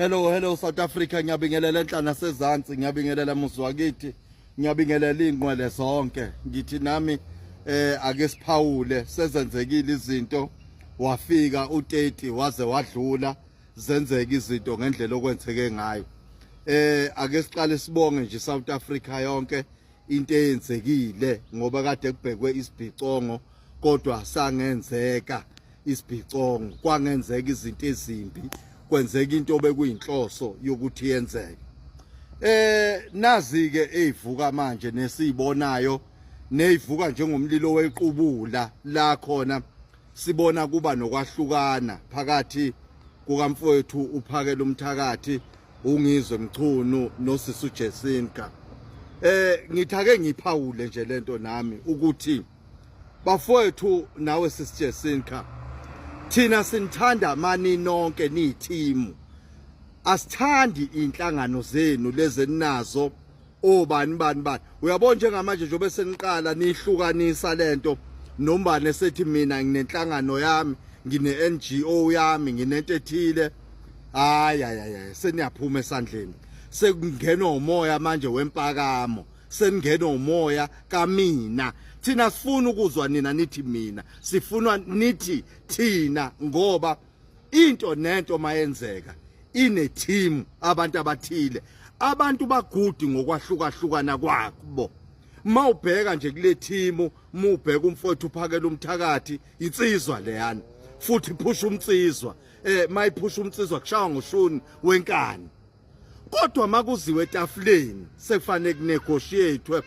Hello South Africa, ngiyabingelela enhlana sezantsi, ngiyabingelela Muzwakithi, ngiyabingelela ingqwele zonke. Ngithi nami ake siphawule sezenzekile izinto, wafika u30 waze wadlula, zenzeka izinto ngendlela okwenzeke ngayo. Ake siqale sibonge nje South Africa yonke into eyenzekile ngoba kade kubhekwe isibhicongo kodwa sangenzeka isibhicongo, kwangenzeka izinto ezimbi, kwenzeka into obekuyinhloso yokuthi yenzeke. Nazi ke ezivuka manje nesizibonayo nezivuka njengomlilo wequbula la khona sibona kuba nokwahlukana phakathi kukamfowethu uphakela umthakathi ungizwe Mchunu noSisu Jesinka. Ngithake ngiphawule nje lento nami ukuthi bafowethu nawe Sisu Jesinka, thina sinithanda mani nonke niyithimu, asithandi inhlangano zenu lezi ninazo obani. Uyabona njengamanje njobe seniqala nihlukanisa lento, nombane esethi mina nginenhlangano yami, ngine NGO yami, nginento ethile. Hayi seniyaphuma esandleni, sekungenwa umoya manje wempakamo, seningena umoya kamina. Thina sifuna ukuzwa nina nithi mina, sifuna nithi thina, ngoba into nento mayenzeka ine team abantu abathile, abantu bagudi ngokwahlukahlukana kwabo. Mawubheka nje kule team, mubheka umfowethu uphakela umthakathi, insizwa leyana futhi iphusha umtsizwa, mayiphusha umtsizwa kushawa ngoshuni wenkani. Kodwa makuziwe etafuleni sekufanele kunegotiate,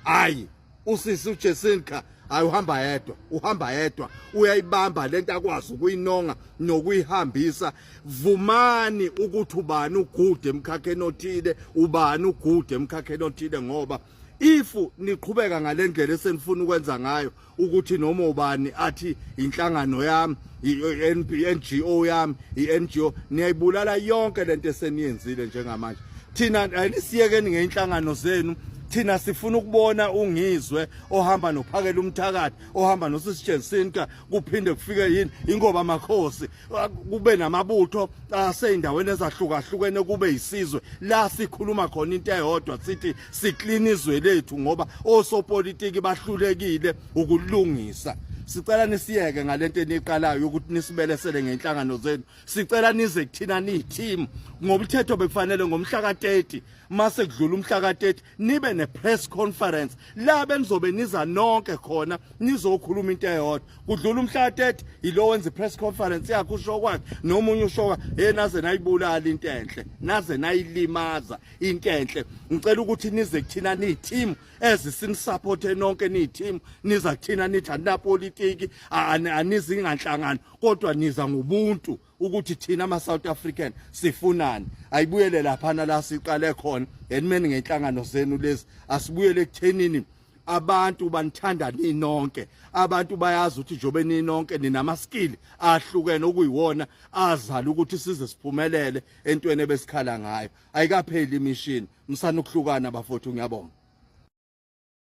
hayi uSisu Jesinka uhamba yedwa, uyayibamba lento akwazi ukuyinonga nokuyihambisa. Vumani ukuthi ubani ugude emkhakheni othile, ubani ugude emkhakheni othile, ngoba ifu niqhubeka ngalendlela esenifuna ukwenza ngayo ukuthi noma ubani athi inhlangano yami, i-NGO yami, i-NGO, niyayibulala yonke lento eseniyenzile njengamanje. Thina anisiyekeni ngeinhlangano zenu, thina sifuna ukubona ungizwe ohamba nophakela umthakathi, ohamba noSisu Jesinka, kuphinde kufike yini ingoba amakhosi, kube namabutho aseyindaweni ezahlukahlukene, kube isizwe la sikhuluma khona into eyodwa, sithi siklina izwe lethu ngoba osopolitiki bahlulekile ukulungisa. Sicela nisiyeke ngalento eniqalayo ukuthi nisibelesele ngeinhlangano zenu. Sicela nize kuthina niyiteam, ngoba umthetho bekufanele ngomhla ka30 mase kudlula umhla ka30 nibe ne-press conference la benizobe niza nonke khona nizokhuluma into eyodwa. Kudlula umhla ka30 ilo wenza i-press conference yakhe usho kwakhe, nomunye usho naze nayibulala into enhle, naze nayilimaza into enhle. Ngicela ukuthi nize kuthina niyiteam, sinisupporte nonke niyiteam, niza kuthina nithi anapolitiki, anizi nganhlangano, kodwa niza ngobuntu ukuthi thina ama-South African sifunani. Ayibuyele laphana la siqale khona, enimeni ngenhlangano zenu lezi, asibuyele ekuthenini abantu banithanda ninonke, abantu bayazi ukuthi njobe ninonke ninamaskill ahlukene okuyiwona azala ukuthi size siphumelele entweni ebesikhala ngayo. Ayikapheli imishini, msana ukuhlukana bafowethu, ngiyabonga.